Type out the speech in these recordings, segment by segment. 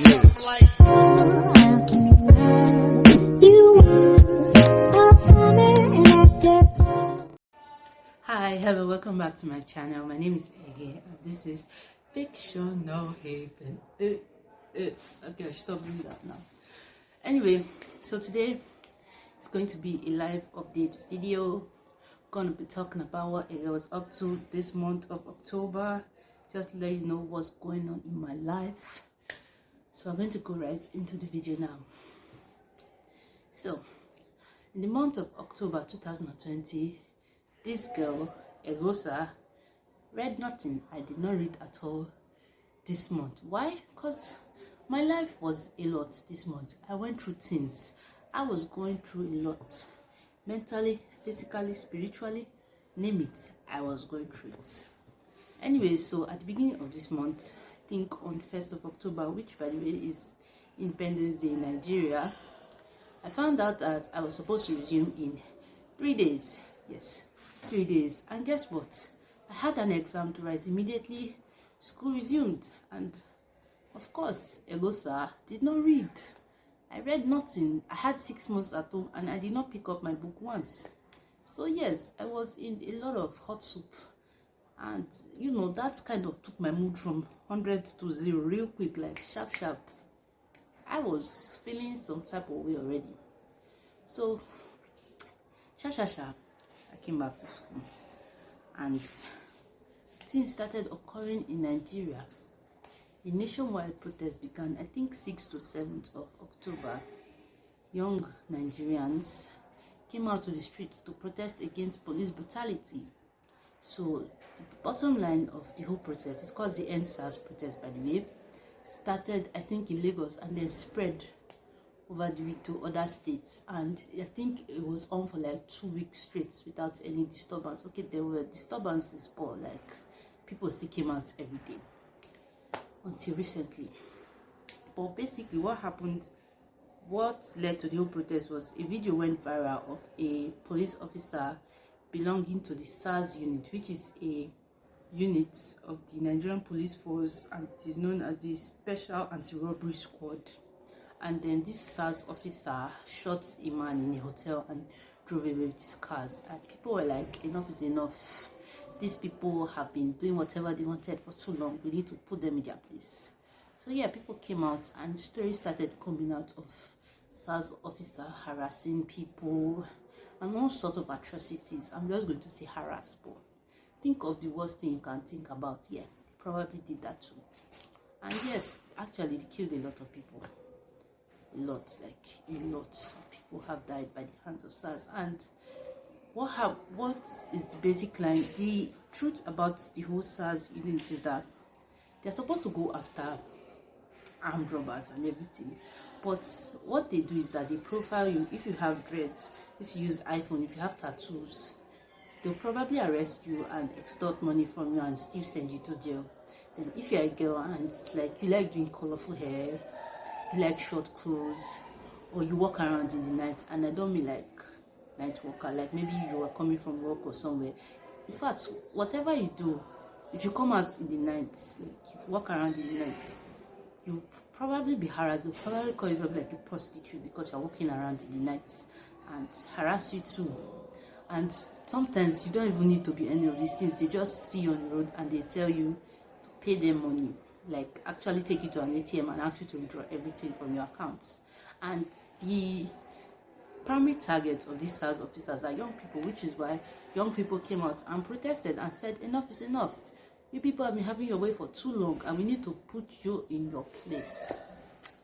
Hi, hello, welcome back to my channel. My name is Eghe and this is Fictional Haven. Okay, I should stop doing that now. Anyway, so today it's going to be a live update video. Gonna be talking about what I was up to this month of October, just to let you know what's going on in my life. So I'm going to go right into the video now. So in the month of October 2020, this girl Xoxo read nothing. I did not read at all this month. Why? Because my life was a lot this month. I went through things. I was going through a lot, mentally, physically, spiritually, name it, I was going through it. Anyway, so at the beginning of this month, I think on 1st of October, which by the way is Independence Day in Nigeria, I found out that I was supposed to resume in 3 days. Yes, 3 days. And guess what? I had an exam to write immediately. School resumed, and of course, Xoxo did not read. I read nothing. I had 6 months at home and I did not pick up my book once. So yes, I was in a lot of hot soup, and you know, that kind of took my mood from 100 to 0 real quick, like sharp. I was feeling some type of way already. So I came back to school and things started occurring in Nigeria. A nationwide protest began, I think 6th to 7th of October. Young Nigerians came out to the streets to protest against police brutality. So the bottom line of the whole protest, it's called the ENDSARS protest by the way, started I think in Lagos and then spread over the week to other states, and I think it was on for like 2 weeks straight without any disturbance. Okay, there were disturbances, but like people still came out every day until recently. But basically what happened, what led to the whole protest was a video went viral of a police officer belonging to the SARS unit, which is a unit of the Nigerian police force and it is known as the Special Anti-Robbery Squad. And then this SARS officer shot a man in a hotel and drove away with his cars, and people were like, enough is enough. These people have been doing whatever they wanted for too long. We need to put them in their place. So yeah, people came out and stories started coming out of SARS officer harassing people and all sorts of atrocities. I'm just going to say harass, but think of the worst thing you can think about. Yeah, they probably did that too. And yes, actually they killed a lot of people. A lot of people have died by the hands of SARS. And what is the basic line? The truth about the whole SARS unit is that they're supposed to go after armed robbers and everything, but what they do is that they profile you. If you have dreads, if you use iPhone, if you have tattoos, they'll probably arrest you and extort money from you and still send you to jail. Then if you're a girl and like you like doing colorful hair, you like short clothes, or you walk around in the night, and I don't mean like night walker, like maybe you are coming from work or somewhere. In fact, whatever you do, if you come out in the night, like if you walk around in the night, you'll probably be harassed. They'll probably call you something like a prostitute because you're walking around in the night, and harass you too. And sometimes you don't even need to be any of these things. They just see you on the road and they tell you to pay them money, like actually take you to an ATM and ask you to withdraw everything from your accounts. And the primary target of these SARS officers are young people, which is why young people came out and protested and said enough is enough. You people have been having your way for too long and we need to put you in your place.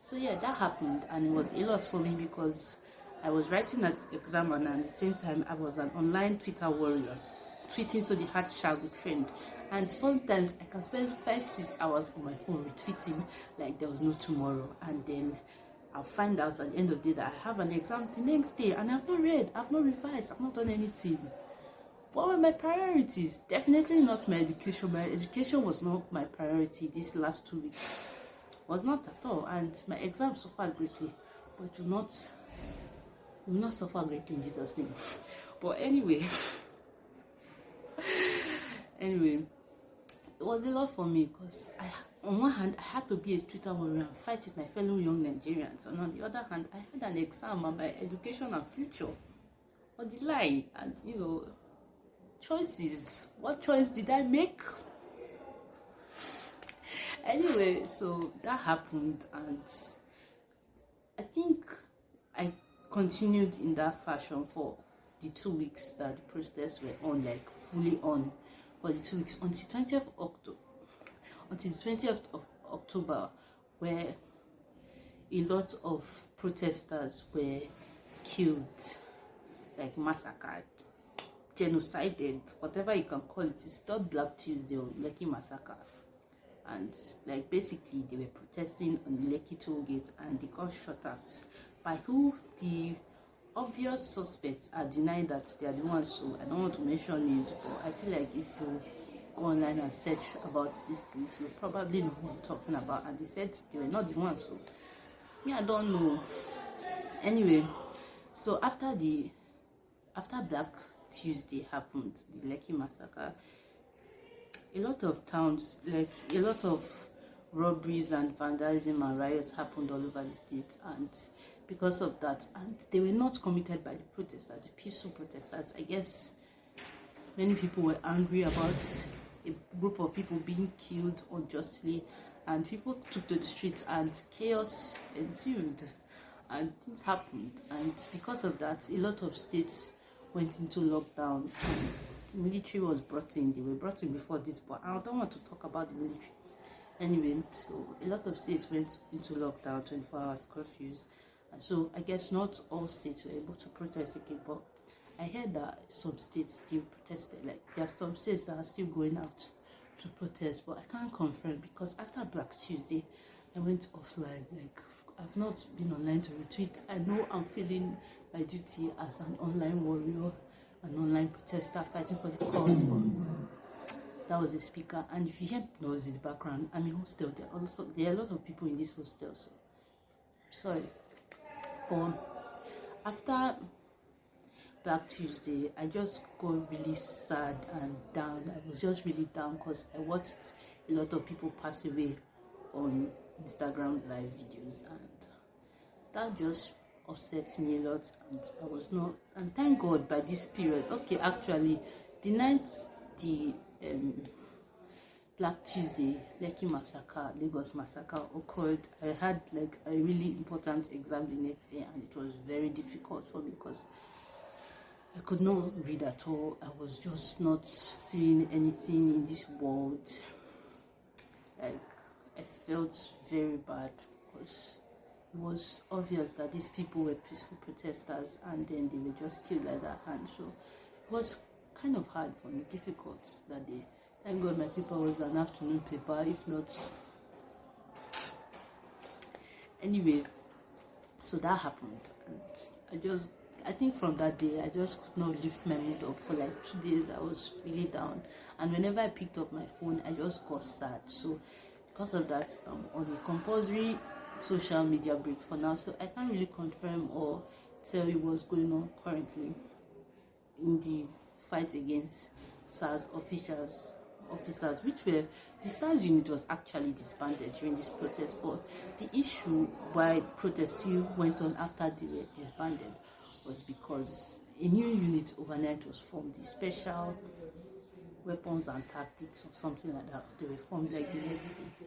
So yeah, that happened, and it was a lot for me because I was writing that exam and at the same time I was an online Twitter warrior, tweeting so the hashtag would trend. And sometimes I can spend 5-6 hours on my phone retweeting like there was no tomorrow, and then I'll find out at the end of the day that I have an exam the next day and I've not read, I've not revised, I've not done anything. What were my priorities? Definitely not my education. My education was not my priority these last 2 weeks. Was not at all. And my exam suffered greatly, but it will not suffer greatly in Jesus' name. But anyway, it was a lot for me because on one hand, I had to be a Twitter warrior and fight with my fellow young Nigerians, and on the other hand, I had an exam and my education and future on the line, and choices. What choice did I make? Anyway, so that happened, and I think I continued in that fashion for the 2 weeks that the protests were on, like fully on, for the 2 weeks until 20th October. Until the 20th of October, where a lot of protesters were killed, like massacred, genocided, whatever you can call it. It's not Black Tuesday or Lekki massacre. And like basically they were protesting on the Lekki toll gate and they got shot at by who the obvious suspects are denying that they are the ones. So I don't want to mention it, but I feel like if you go online and search about these things, you'll probably know who I'm talking about. And they said they were not the ones, so me, I don't know. Anyway, so after Black Tuesday happened, the Lekki massacre, a lot of towns, like a lot of robberies and vandalism and riots happened all over the state, and because of that, and they were not committed by the protesters, the peaceful protesters. I guess many people were angry about a group of people being killed unjustly, and people took to the streets and chaos ensued and things happened, and because of that, a lot of states went into lockdown. The military was brought in. They were brought in before this, but I don't want to talk about the military. Anyway, so a lot of states went into lockdown, 24 hours curfews. And so I guess not all states were able to protest again, but I heard that some states still protested. Like there are some states that are still going out to protest, but I can't confirm because after Black Tuesday, I went offline. Like I've not been online to retweet. I know I'm feeling my duty as an online warrior, an online protester fighting for the cause, but that was the speaker. And if you hear noise in the background, I'm in hostel. There are a lot of people in this hostel, so sorry. But after Black Tuesday, I just got really sad and down. I was just really down because I watched a lot of people pass away on Instagram live videos, and that just upsets me a lot. And I was not, and thank God by this period, okay, actually the night the Black Tuesday, Lekki massacre, Lagos massacre occurred, I had like a really important exam the next day, and it was very difficult for me because I could not read at all. I was just not feeling anything in this world. Like I felt very bad because it was obvious that these people were peaceful protesters, and then they were just killed like that. And so it was kind of hard for me, difficult that day. Thank God my paper was an afternoon paper, if not. Anyway, so that happened, and I think from that day, I just could not lift my mood up for like 2 days. I was really down, and whenever I picked up my phone, I just got sad. So because of that, I'm on a compulsory social media break for now, so I can't really confirm or tell you what's going on currently in the fight against SARS officers, which were, the SARS unit was actually disbanded during this protest, but the issue why protests still went on after they were disbanded was because a new unit overnight was formed, the Special Weapons and Tactics or something like that. They were formed like the next day,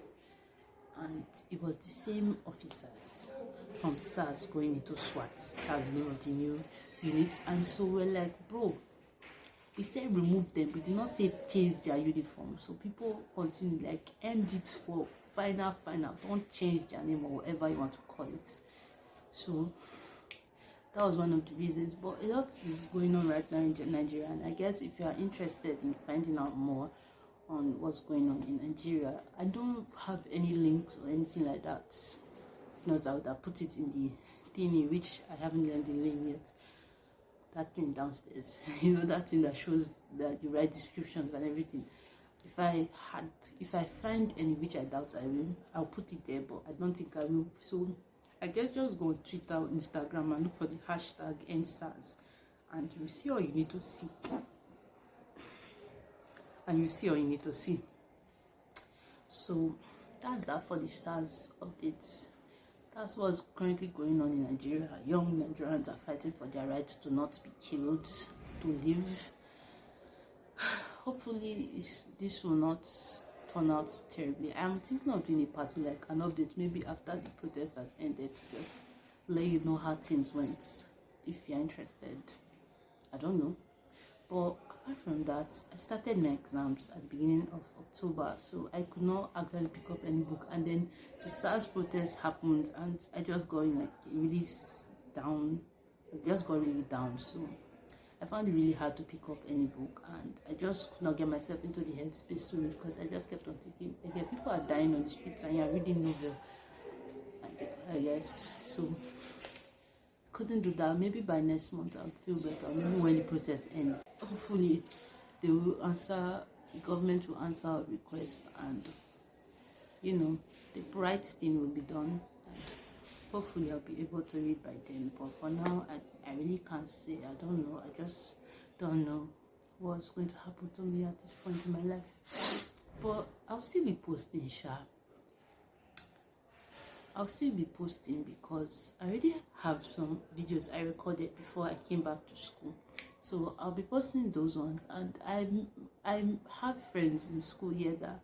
and it was the same officers from SARS going into SWAT. That's the name of the new unit. And so we're like, bro, we said remove them, we did not say change their uniform. So people continue, like, end it for final, don't change their name or whatever you want to call it. So that was one of the reasons. But a lot is going on right now in Nigeria, and I guess if you are interested in finding out more on what's going on in Nigeria, I don't have any links or anything like that. If not, I would have put it in the thingy, which I haven't learned the link yet. That thing downstairs, that thing that shows that you write descriptions and everything. If I find any, which I doubt I will, I'll put it there, but I don't think I will. So I guess just go on Twitter or Instagram and look for the hashtag ENDSARS, and you see all you need to see. So that's that for the SARS updates. That's what's currently going on in Nigeria. Young Nigerians are fighting for their rights to not be killed, to live. Hopefully this will not turn out terribly. I'm thinking of doing a party, like an update, maybe after the protest has ended, to just let you know how things went, if you're interested. I don't know. But apart from that, I started my exams at the beginning of October, so I could not actually pick up any book. And then the SARS protest happened, and I just got in like really down. I just got really down, so I found it really hard to pick up any book, and I just could not get myself into the headspace to read, because I just kept on thinking, again, people are dying on the streets and you're reading novel, I guess. So couldn't do that. Maybe by next month I'll feel better, maybe when the protest ends. Hopefully they will answer, the government will answer our request, and you know, the right thing will be done, and hopefully I'll be able to read by then. But for now, I really can't say. I don't know. I just don't know what's going to happen to me at this point in my life. But I'll still be posting, I'll still be posting, because I already have some videos I recorded before I came back to school. So I'll be posting those ones, and I have friends in school here that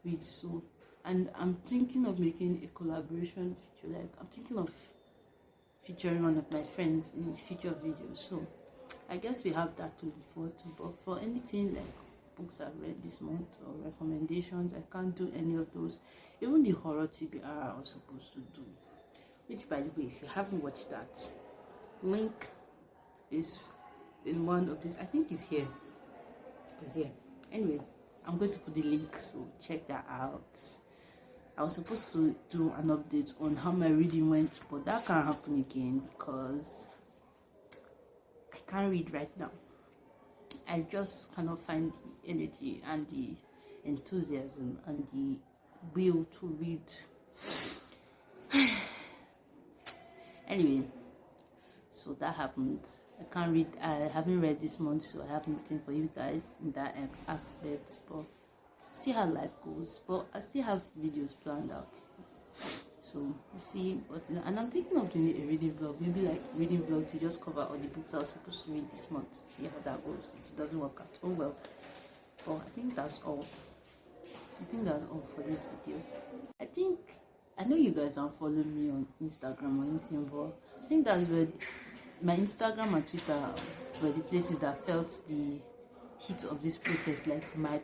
read, so, and I'm thinking of making a collaboration video. Like, I'm thinking of featuring one of my friends in future videos. So I guess we have that to look forward to. But for anything like books I've read this month or recommendations, I can't do any of those. Even the horror TBR I was supposed to do, which, by the way, if you haven't watched that, link is in one of these. I think it's here. It's here. Anyway, I'm going to put the link, so check that out. I was supposed to do an update on how my reading went, but that can't happen again because I can't read right now. I just cannot find the energy and the enthusiasm and the will to read. Anyway, so that happened. I can't read. I haven't read this month, so I have nothing for you guys in that aspect. But see how life goes. But I still have videos planned out, so we'll see what. And I'm thinking of doing a reading vlog, maybe like reading vlog to just cover all the books I was supposed to read this month. See how that goes. If it doesn't work out, oh well. But I think that's all. I think that's all for this video. I know you guys aren't following me on Instagram or anything, but I think that's where my Instagram and Twitter were the places that felt the heat of this protest, like my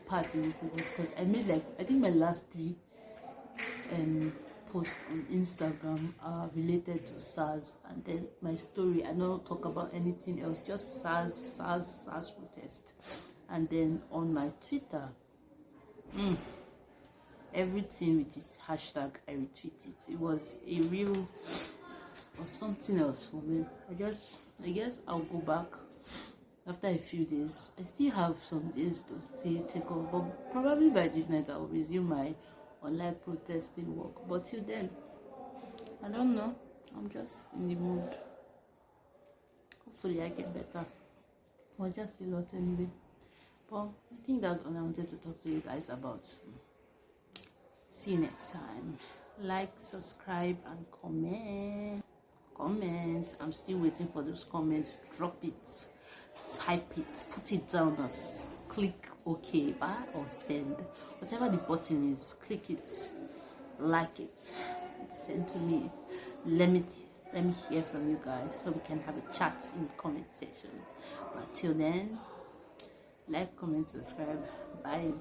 part in the protest, because I made like, I think my last 3 posts on Instagram are related to SARS, and then my story, I don't talk about anything else, just SARS protest. And then on my Twitter, everything with this hashtag, I retweet it. It was a real or something else for me. I guess I'll go back after a few days. I still have some days to take off, but probably by this night I'll resume my online protesting work. But till then, I don't know. I'm just in the mood. Hopefully I get better. Well, just a lot anyway. But I think that's all I wanted to talk to you guys about. See you next time. Like, subscribe, and comment. I'm still waiting for those comments. Drop it, type it, put it down as click OK or send. Whatever the button is, click it, like it, send to me. Let me hear from you guys so we can have a chat in the comment section. But till then, like, comment, subscribe. Bye.